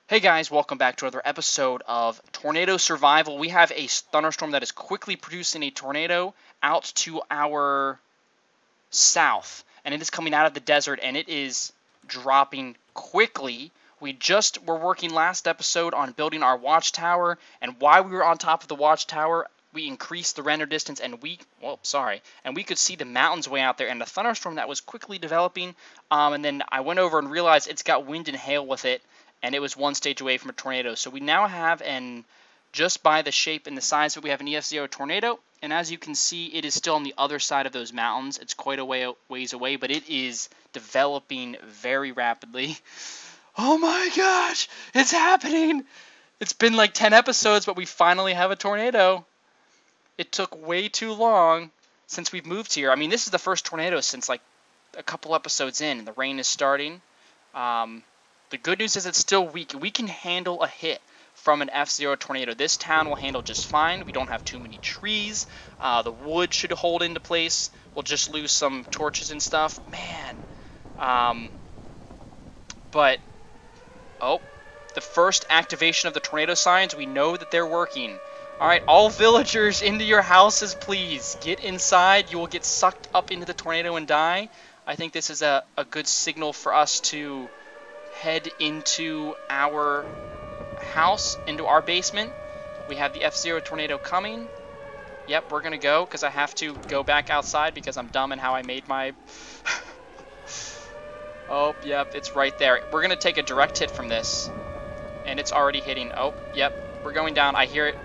Hey guys, welcome back to another episode of Tornado Survival. We have a thunderstorm that is quickly producing a tornado out to our south, and it is coming out of the desert, and it is dropping quickly. We just were working last episode on building our watchtower, and while we were on top of the watchtower, we increased the render distance, and we could see the mountains way out there, and the thunderstorm that was quickly developing. And then I went over and realized it's got wind and hail with it, and it was one stage away from a tornado. So we now have just by the shape and the size that we have an EF0 tornado, and as you can see, it is still on the other side of those mountains. It's quite a ways away, but it is developing very rapidly. Oh my gosh, it's happening! It's been like 10 episodes, but we finally have a tornado. It took way too long since we've moved here. I mean, this is the first tornado since like a couple episodes in, and the rain is starting. The good news is it's still weak. We can handle a hit from an F0 tornado. This town will handle just fine. We don't have too many trees. The wood should hold into place. We'll just lose some torches and stuff. Man. But, the first activation of the tornado signs, we know that they're working. Alright, all villagers into your houses, please. Get inside. You will get sucked up into the tornado and die. I think this is a good signal for us to head into our house, into our basement. We have the F0 tornado coming. Yep, we're gonna go because I have to go back outside because I'm dumb in how I made my... Oh, yep, it's right there. We're gonna take a direct hit from this, and it's already hitting. Oh, yep, we're going down. I hear it.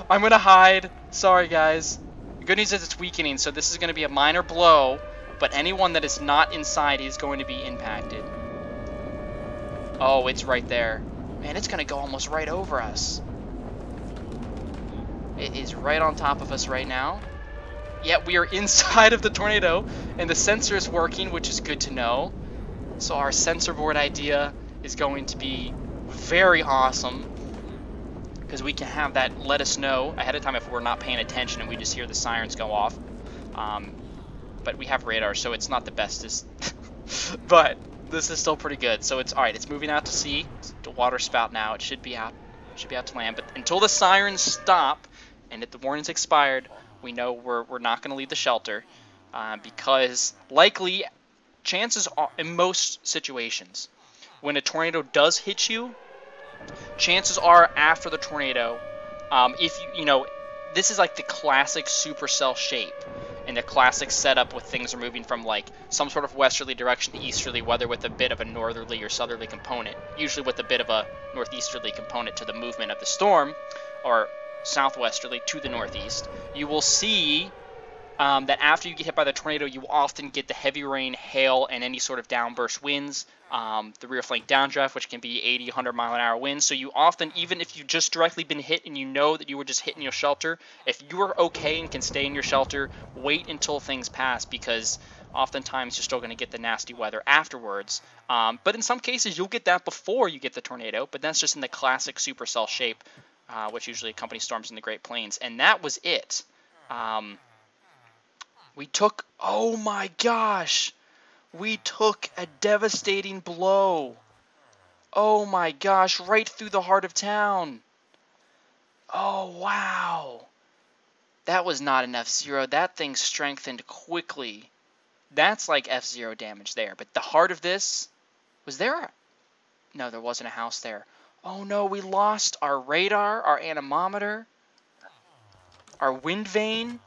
I'm gonna hide. Sorry, guys. The good news is it's weakening, so this is gonna be a minor blow, but anyone that is not inside is going to be impacted. Oh, it's right there. Man, it's going to go almost right over us. It is right on top of us right now. Yet we are inside of the tornado, and the sensor is working, which is good to know. So our sensor board idea is going to be very awesome, because we can have that let us know ahead of time if we're not paying attention and we just hear the sirens go off. But we have radar, so it's not the bestest. But this is still pretty good. So it's alright, it's moving out to sea. It's the water spout now. It should be out to land. But until the sirens stop and if the warning's expired, we know we're not going to leave the shelter. Because likely, chances are, in most situations, when a tornado does hit you, chances are after the tornado, if this is like the classic Supercell shape. And the classic setup with things are moving from like some sort of westerly direction to easterly, whether with a bit of a northerly or southerly component, usually with a bit of a northeasterly component to the movement of the storm, or southwesterly to the northeast. You will see that after you get hit by the tornado, you will often get the heavy rain, hail, and any sort of downburst winds. The rear flank downdraft, which can be 80, 100 mile an hour winds. So you often, even if you've just directly been hit and you know that you were just hitting your shelter, if you are okay and can stay in your shelter, wait until things pass, because oftentimes you're still going to get the nasty weather afterwards. But in some cases, you'll get that before you get the tornado, but that's just in the classic supercell shape, which usually accompanies storms in the Great Plains. And that was it. We took, oh my gosh, we took a devastating blow. Oh my gosh, right through the heart of town. Oh, wow. That was not an F0. That thing strengthened quickly. That's like F0 damage there. But the heart of this, was there? No, there wasn't a house there. Oh no, we lost our radar, our anemometer, our wind vane.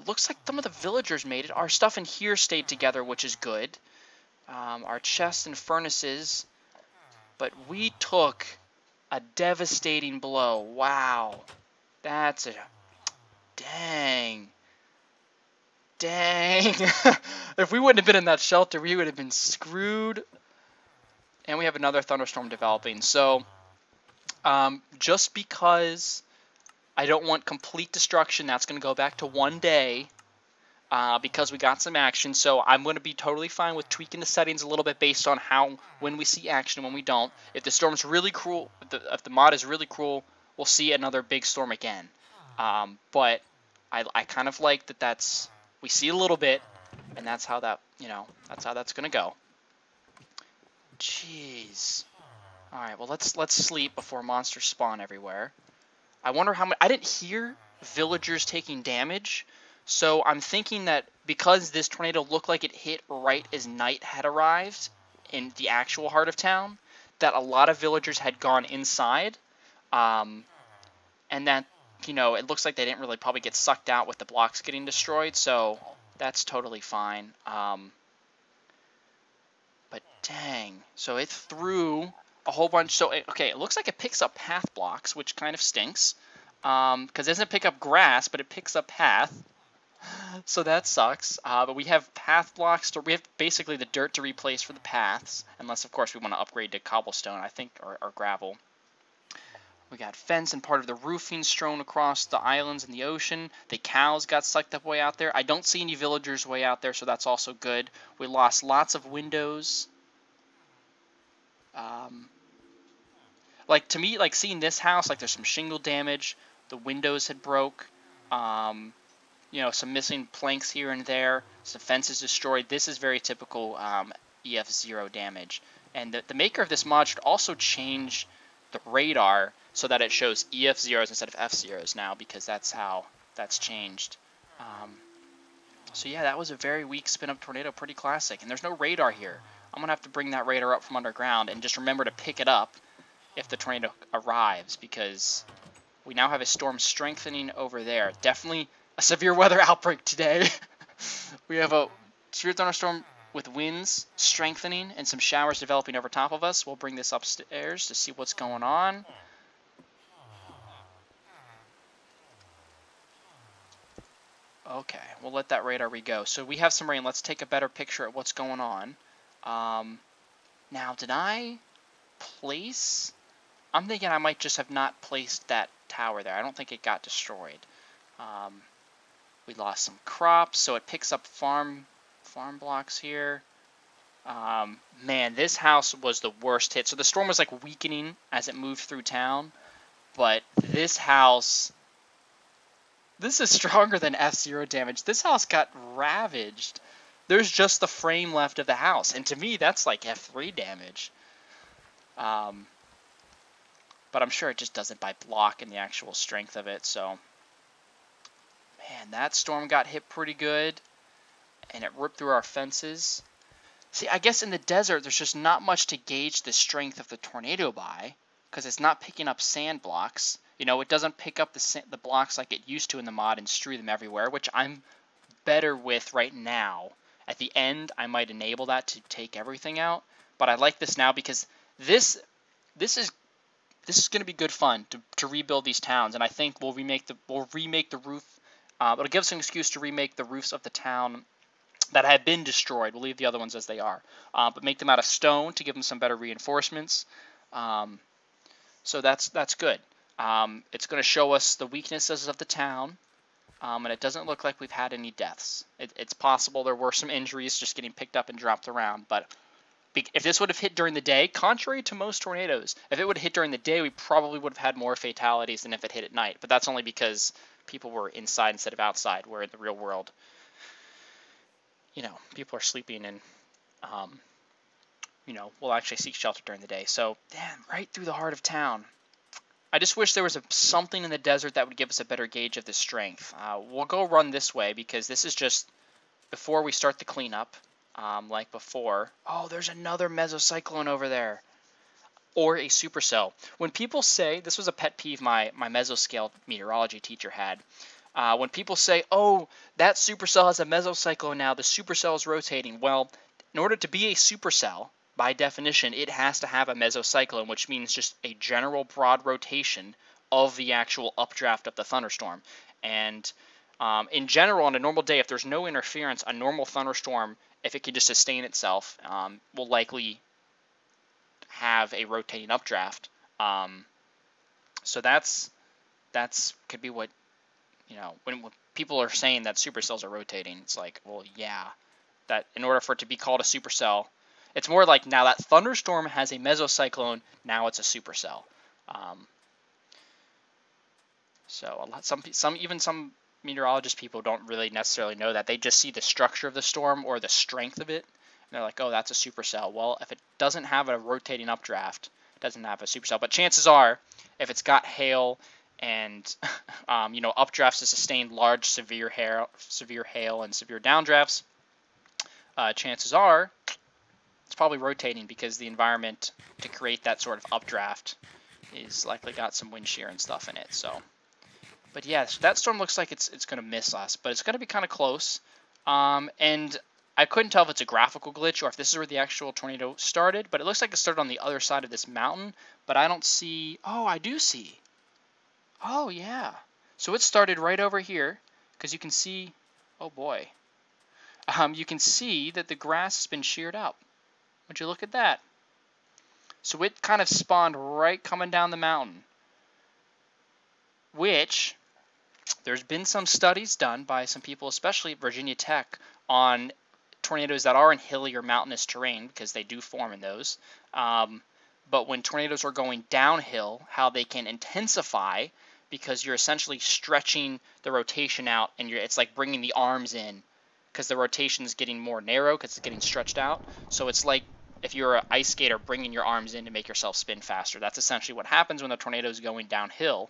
Looks like some of the villagers made it. Our stuff in here stayed together, which is good. Our chests and furnaces. But we took a devastating blow. Wow. That's a... Dang. Dang. If we wouldn't have been in that shelter, we would have been screwed. And we have another thunderstorm developing. So, just because I don't want complete destruction, that's going to go back to one day, because we got some action. So I'm going to be totally fine with tweaking the settings a little bit based on when we see action and when we don't. If the storm's really cruel, if the mod is really cruel, we'll see another big storm again. But I kind of like that we see a little bit, and that's how that's going to go. Jeez. All right, well let's sleep before monsters spawn everywhere. I wonder how much. I didn't hear villagers taking damage, so I'm thinking that because this tornado looked like it hit right as night had arrived in the actual heart of town, that a lot of villagers had gone inside, and that, you know, it looks like they didn't really probably get sucked out with the blocks getting destroyed, so that's totally fine. But dang, so it threw a whole bunch. So okay, it looks like it picks up path blocks, which kind of stinks, because it doesn't pick up grass, but it picks up path. So that sucks. But we have path blocks. We have basically the dirt to replace for the paths, unless of course we want to upgrade to cobblestone, I think, or gravel. We got fence and part of the roofing strewn across the islands in the ocean. The cows got sucked up way out there. I don't see any villagers way out there, so that's also good. We lost lots of windows. Like, to me, like, seeing this house, like, there's some shingle damage. The windows had broke. You know, some missing planks here and there. Some fences destroyed. This is very typical EF0 damage. And the maker of this mod should also change the radar so that it shows EF0s instead of F0s now, because that's how that's changed. So yeah, that was a very weak spin-up tornado, pretty classic. And there's no radar here. I'm going to have to bring that radar up from underground and just remember to pick it up if the tornado arrives, because we now have a storm strengthening over there. Definitely a severe weather outbreak today. We have a severe thunderstorm with winds strengthening and some showers developing over top of us. We'll bring this upstairs to see what's going on. Okay, we'll let that radar re-go. So we have some rain. Let's take a better picture of what's going on. Now, did I place? I'm thinking I might just have not placed that tower there. I don't think it got destroyed. We lost some crops, so it picks up farm blocks here. Man, this house was the worst hit. So the storm was like weakening as it moved through town, but this house, this is stronger than F0 damage. This house got ravaged. There's just the frame left of the house, and to me, that's like F3 damage. But I'm sure it just doesn't by block in the actual strength of it, so. Man, that storm got hit pretty good, and it ripped through our fences. See, I guess in the desert, there's just not much to gauge the strength of the tornado by, because it's not picking up sand blocks. You know, it doesn't pick up the blocks like it used to in the mod and strew them everywhere, which I'm better with right now. At the end, I might enable that to take everything out, but I like this now because this is going to be good fun to rebuild these towns, and I think we'll remake the roof. It'll give us an excuse to remake the roofs of the town that have been destroyed. We'll leave the other ones as they are, but make them out of stone to give them some better reinforcements. So that's good. It's going to show us the weaknesses of the town, and it doesn't look like we've had any deaths. It's possible there were some injuries just getting picked up and dropped around, but if this would have hit during the day, contrary to most tornadoes, if it would have hit during the day, we probably would have had more fatalities than if it hit at night. But that's only because people were inside instead of outside, where in the real world, you know, people are sleeping and, you know, will actually seek shelter during the day. So, damn, right through the heart of town. I just wish there was something in the desert that would give us a better gauge of the strength. We'll go run this way because this is just before we start the cleanup. Like before. Oh, there's another mesocyclone over there. Or a supercell. When people say, this was a pet peeve my mesoscale meteorology teacher had. When people say, oh, that supercell has a mesocyclone now, the supercell is rotating. Well, in order to be a supercell, by definition, it has to have a mesocyclone, which means just a general broad rotation of the actual updraft of the thunderstorm. And in general, on a normal day, if there's no interference, a normal thunderstorm, if it can just sustain itself, will likely have a rotating updraft. So that's could be what, you know, when people are saying that supercells are rotating, it's like, well, yeah, that in order for it to be called a supercell, it's more like now that thunderstorm has a mesocyclone, now it's a supercell. So some meteorologist people don't really necessarily know that. They just see the structure of the storm or the strength of it, they're like, oh, that's a supercell. Well, if it doesn't have a rotating updraft, it doesn't have a supercell. But chances are, if it's got hail and updrafts to sustain large, severe hail, and severe downdrafts, chances are it's probably rotating because the environment to create that sort of updraft is likely got some wind shear and stuff in it. So, but yeah, so that storm looks like it's going to miss us, but it's going to be kind of close. And I couldn't tell if it's a graphical glitch or if this is where the actual tornado started, but it looks like it started on the other side of this mountain, but I don't see... Oh, I do see. Oh, yeah. So it started right over here, because you can see... Oh, boy. You can see that the grass has been sheared up. Would you look at that? So it kind of spawned right coming down the mountain, which there's been some studies done by some people, especially at Virginia Tech, on tornadoes that are in hilly or mountainous terrain, because they do form in those. But when tornadoes are going downhill, how they can intensify, because you're essentially stretching the rotation out, and it's like bringing the arms in, because the rotation is getting more narrow because it's getting stretched out. So it's like if you're an ice skater bringing your arms in to make yourself spin faster. That's essentially what happens when the tornado is going downhill.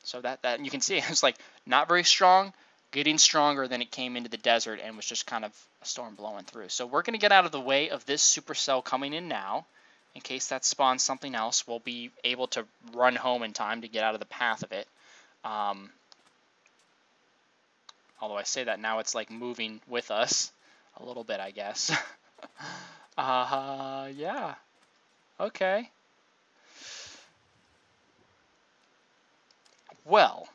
So that you can see it's like not very strong, getting stronger than it came into the desert and was just kind of a storm blowing through. So we're going to get out of the way of this supercell coming in now. In case that spawns something else, we'll be able to run home in time to get out of the path of it. Although I say that now, it's like moving with us a little bit, I guess. Yeah. Okay. Well,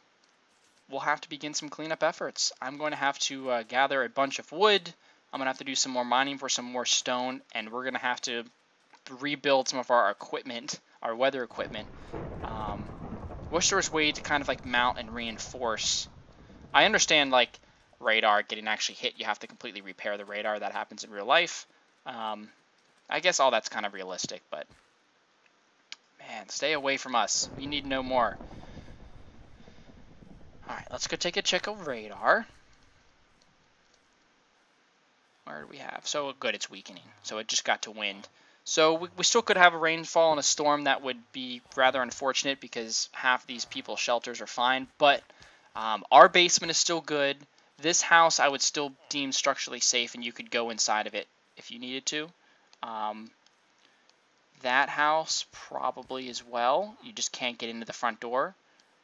we'll have to begin some cleanup efforts. I'm going to have to gather a bunch of wood. I'm going to have to do some more mining for some more stone, and we're going to have to rebuild some of our equipment, our weather equipment. Wish there was a way to kind of like mount and reinforce. I understand like radar getting actually hit, you have to completely repair the radar. That happens in real life. I guess all that's kind of realistic, but man, stay away from us. We need no more. Alright, let's go take a check of radar. Where do we have? So good, it's weakening. So it just got to wind. So we still could have a rainfall and a storm. That would be rather unfortunate because half these people's shelters are fine. But our basement is still good. This house I would still deem structurally safe, and you could go inside of it if you needed to. That house probably as well. You just can't get into the front door.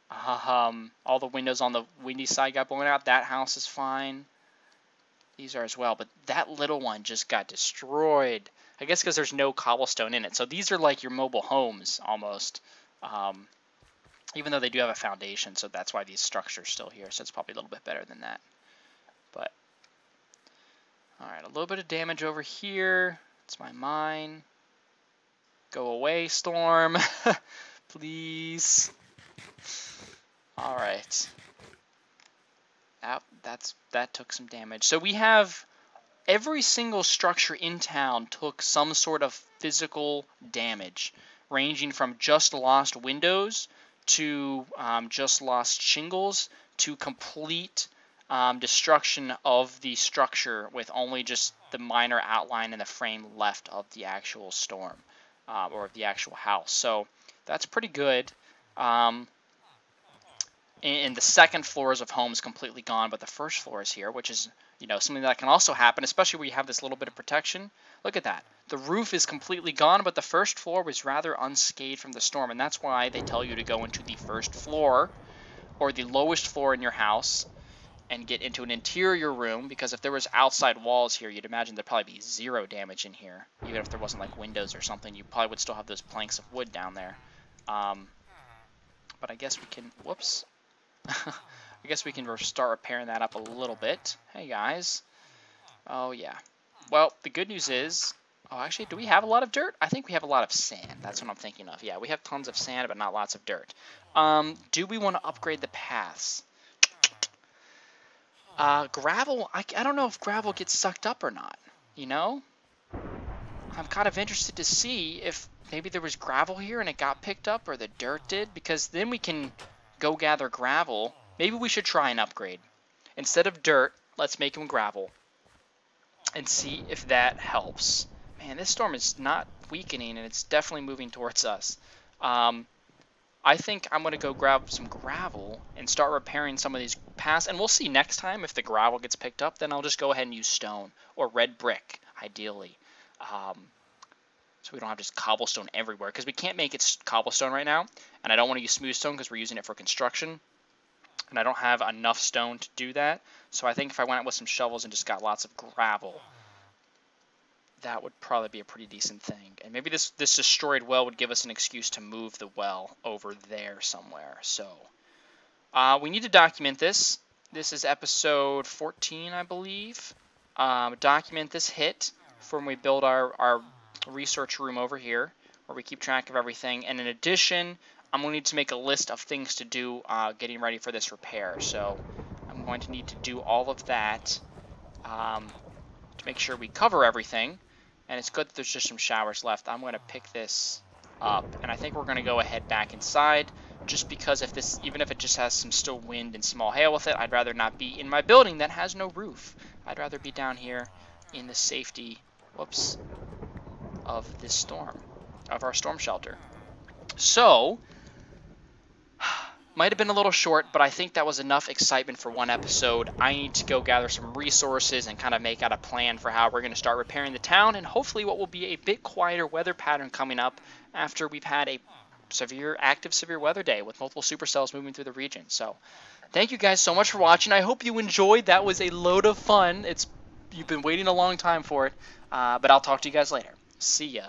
All the windows on the windy side got blown out. That house is fine. These are as well. But that little one just got destroyed. I guess because there's no cobblestone in it. So these are like your mobile homes almost. Even though they do have a foundation. So that's why these structures are still here. So it's probably a little bit better than that. But alright, a little bit of damage over here. It's my mine. Go away, storm. Please. Alright. That took some damage. So we have every single structure in town took some sort of physical damage, ranging from just lost windows to just lost shingles to complete destruction of the structure with only just the minor outline and the frame left of the actual storm or of the actual house. So that's pretty good. And the second floors of homes completely gone, but the first floor is here, which is, you know, something that can also happen, especially where you have this little bit of protection. Look at that. The roof is completely gone, but the first floor was rather unscathed from the storm, and that's why they tell you to go into the first floor or the lowest floor in your house and get into an interior room, because if there was outside walls here, you'd imagine there'd probably be zero damage in here. Even if there wasn't like windows or something, you probably would still have those planks of wood down there. But I guess we can, whoops. I guess we can start repairing that up a little bit. Hey guys. Oh yeah. Well, the good news is, oh actually, do we have a lot of dirt? I think we have a lot of sand. That's what I'm thinking of. Yeah, we have tons of sand, but not lots of dirt. Do we want to upgrade the paths? Gravel, I don't know if gravel gets sucked up or not, you know? I'm kind of interested to see if maybe there was gravel here and it got picked up, or the dirt did, because then we can go gather gravel. Maybe we should try an upgrade. Instead of dirt, let's make them gravel. and see if that helps. Man, this storm is not weakening, and it's definitely moving towards us. I think I'm going to go grab some gravel and start repairing some of these paths, and we'll see next time if the gravel gets picked up. Then I'll just go ahead and use stone or red brick, ideally. So we don't have just cobblestone everywhere, because we can't make it cobblestone right now, and I don't want to use smooth stone because we're using it for construction, and I don't have enough stone to do that. So I think if I went out with some shovels and just got lots of gravel, that would probably be a pretty decent thing. And maybe this destroyed well would give us an excuse to move the well over there somewhere. So we need to document this. This is episode 14, I believe. Document this hit for when we build our research room over here, where we keep track of everything. And in addition, I'm going to need to make a list of things to do getting ready for this repair. So I'm going to need to do all of that to make sure we cover everything. And it's good that there's just some showers left. I'm going to pick this up, and I think we're going to go ahead back inside, just because if this, even if it just has some still wind and small hail with it, I'd rather not be in my building that has no roof. I'd rather be down here in the safety, of this storm, of our storm shelter. So, might have been a little short, but I think that was enough excitement for one episode. I need to go gather some resources and kind of make out a plan for how we're going to start repairing the town, and hopefully what will be a bit quieter weather pattern coming up after we've had a active severe weather day with multiple supercells moving through the region. So thank you guys so much for watching. I hope you enjoyed. That was a load of fun. You've been waiting a long time for it, but I'll talk to you guys later. See ya.